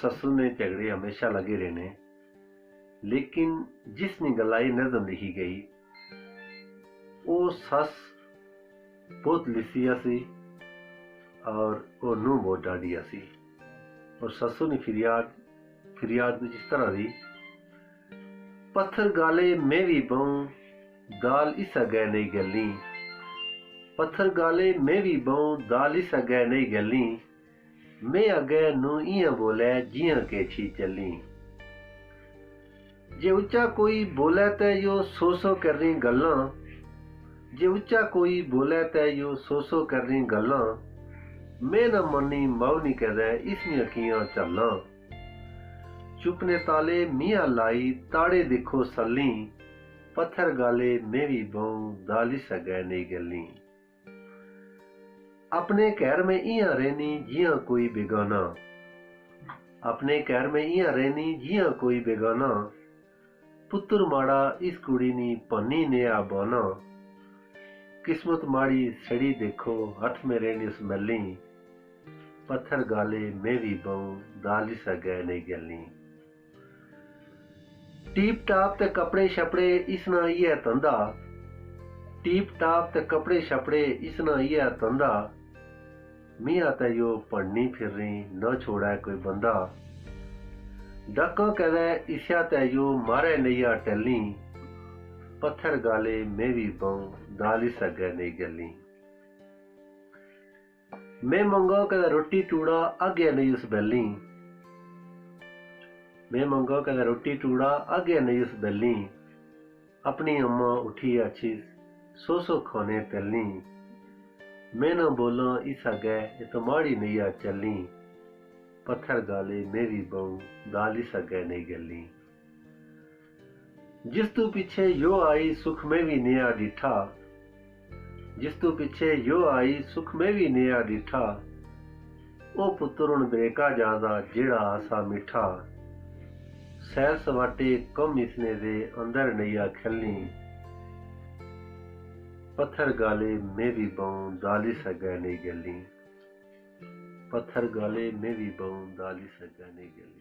ससुर ने झगड़े हमेशा लगे रहने, लेकिन जिसनी गलाई नज़म लिखी गई वो सस बहुत लिसिया सी और वो नूह बहुत डाडिया सी। और ससुर ने फरियाद कुछ इस तरह दी, पत्थर गाले मैं भी बहूं दाल इस अगै नहीं गली, पत्थर गाले मैं भी बहूं दाल इस अगै नहीं गली, मैं अगै नू इयां बोलै जियां के छी चली। जे उच्चा कोई बोलै ते यो सौ सौ करनी गल्लां, जे उच्चा कोई बोलै ते यो सौ सौ करनी गल्लां, मैं न मन्नी माऊ नी कदै इसनियां कियां चालां। चुप ने ताले मियाँ लाई ताड़े देखो सली, पत्थर गाले मैं भी बहूं दाल इस अगै नहीं गली। अपने घर में इयां रहनी जियां कोई बेगाना, अपने घर में इयां रहनी जियां कोई बेगाना, पुत्र माड़ा इस कुड़ी नी भन्नी नेहा बाना, किस्मत माड़ी सड़ी देखो हथ में रहनी उस मैली, पत्थर गाले मैं भी बहूं दाल इस अगै नहीं गली। टीप टाप ते कपड़े शपड़े इसना इयै धंधा, टीप टाप ते कपड़े शपड़े इसना इयै धंधा, मियाँ ते यो भन्नी फिरनी न छोड़ै कोई बंदा, डाका कदै इस्या ते यो मारे नैया टैली, पत्थर गाले मैं भी बहूं दाल इस अगै नहीं गली। मैं मंगा कदै रोटी टूड़ा आगे नहीं उस बैली, मैं मंगा कदै रोटी टूड़ा आगे नहीं उस बैली, अपनी अम्मा उठी अच्छी सौ सौ खाने तैली, मैं न बोला इस अगै ये तो माड़ी नैया चली, पत्थर गाले मैं भी बहूं दाल इस अगै नहीं गली। जिस तू पीछे यो आई सुख में भी नेहा डिठा, जिस तू पीछे यो आई सुख में भी नेहा डिठा, ओ पुत्र हुण ब्रेका जादा जेड़ा आसा मिठा, सैर सवाटे कम इसने दे अंदर नैया खैली, पत्थर गाले मैं भी बहूं दाल इस अगै नहीं गली, पत्थर गाले मैं भी बहूं दाल इस अगै नहीं गली।